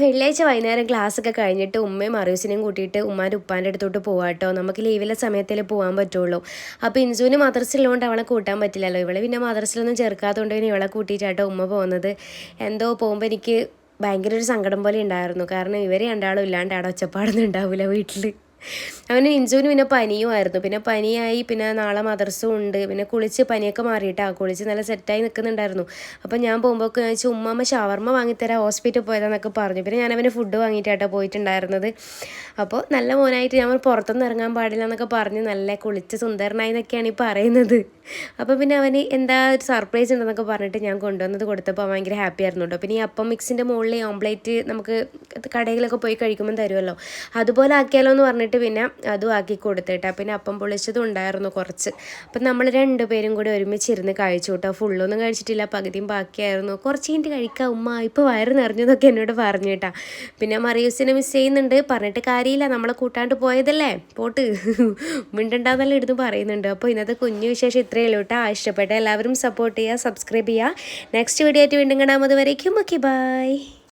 വെള്ളിയാഴ്ച വൈകുന്നേരം ക്ലാസ്സൊക്കെ കഴിഞ്ഞിട്ട് ഉമ്മയും മറിയൂസിനെയും കൂട്ടിയിട്ട് ഉമ്മാൻ്റെ ഉപ്പാൻ്റെ അടുത്തോട്ട് പോകാം കേട്ടോ. നമുക്ക് ലീവിലെ സമയത്തല്ലേ പോകാൻ പറ്റുള്ളൂ. അപ്പോൾ ഇൻസുവിന് മദ്രസയിലുള്ളതുകൊണ്ട് അവളെ കൂട്ടാൻ പറ്റില്ലല്ലോ. ഇവളെ പിന്നെ മദ്രസയിലൊന്നും ചേർക്കാത്തതുകൊണ്ട് പിന്നെ ഇവളെ കൂട്ടിയിട്ടാട്ടോ ഉമ്മ പോകുന്നത്. എന്തോ പോകുമ്പോൾ എനിക്ക് ഭയങ്കര ഒരു സങ്കടം പോലെ ഉണ്ടായിരുന്നു. കാരണം ഇവർ രണ്ടാളും ഇല്ലാണ്ട് അവിടെ ഒച്ചപ്പാടൊന്നും ഉണ്ടാവില്ല വീട്ടിൽ. അവന് ഇൻസുവിന് പിന്നെ പനിയുമായിരുന്നു. പിന്നെ പനിയായി, പിന്നെ നാളെ മദ്രസും ഉണ്ട്. പിന്നെ കുളിച്ച് പനിയൊക്കെ മാറിയിട്ടാണ് കുളിച്ച് നല്ല സെറ്റായി നിൽക്കുന്നുണ്ടായിരുന്നു. അപ്പം ഞാൻ പോകുമ്പോഴൊക്കെ ചോദിച്ചു ഉമ്മാമ്മ ഷവർമ്മ വാങ്ങിത്തരാം ഹോസ്പിറ്റലിൽ പോയതാന്നൊക്കെ പറഞ്ഞു. പിന്നെ ഞാൻ അവന് ഫുഡ് വാങ്ങിയിട്ടാട്ടോ പോയിട്ടുണ്ടായിരുന്നത്. അപ്പോൾ നല്ല മോനായിട്ട് ഞാൻ പുറത്തൊന്നും ഇറങ്ങാൻ പാടില്ല എന്നൊക്കെ പറഞ്ഞ് നല്ല കുളിച്ച് സുന്ദരനായി എന്നൊക്കെയാണ് ഈ പറയുന്നത്. അപ്പോൾ പിന്നെ അവന് എന്താ ഒരു സർപ്രൈസ് ഉണ്ടെന്നൊക്കെ പറഞ്ഞിട്ട് ഞാൻ കൊണ്ടുവന്നത് കൊടുത്തപ്പോൾ ഭയങ്കര ഹാപ്പി ആയിരുന്നു കേട്ടോ. പിന്നെ ഈ അപ്പം മിക്സിൻ്റെ മുകളിൽ ഓംപ്ലേറ്റ് നമുക്ക് കടയിലൊക്കെ പോയി കഴിക്കുമ്പോൾ തരുമല്ലോ, അതുപോലെ ആക്കിയാലോ എന്ന് പറഞ്ഞിട്ട് പിന്നെ അതും ആക്കി കൊടുത്തിട്ടാ. പിന്നെ അപ്പം പൊളിച്ചതും ഉണ്ടായിരുന്നു കുറച്ച്. അപ്പം നമ്മൾ രണ്ടുപേരും കൂടി ഒരുമിച്ചിരുന്ന് കഴിച്ചു കേട്ടോ. ഫുള്ളൊന്നും കഴിച്ചിട്ടില്ല, പകുതിയും ബാക്കിയായിരുന്നു. കുറച്ച് കഴിഞ്ഞിട്ട് കഴിക്കാം ഉമ്മ, ഇപ്പോൾ വയറ് നിറഞ്ഞു എന്നൊക്കെ എന്നോട് പറഞ്ഞു കേട്ടാ. പിന്നെ മറിയൂസിനെ മിസ് ചെയ്യുന്നുണ്ട്, പറഞ്ഞിട്ട് കാര്യമില്ല, നമ്മളെ കൂട്ടാണ്ട് പോയതല്ലേ, പോട്ട് മിണ്ടണ്ടെന്നെല്ലാം എടുത്ത് പറയുന്നുണ്ട്. അപ്പോൾ ഇന്നത്തെ കുഞ്ഞു വിശേഷം ഇത്രയേ ഉള്ളൂ കേട്ടോ. ഇഷ്ടപ്പെട്ട എല്ലാവരും സപ്പോർട്ട് ചെയ്യുക, സബ്സ്ക്രൈബ് ചെയ്യുക. നെക്സ്റ്റ് വീഡിയോ ആയിട്ട് വീണ്ടും കാണാം. അതുവരേക്കും ഓക്കെ ബൈ.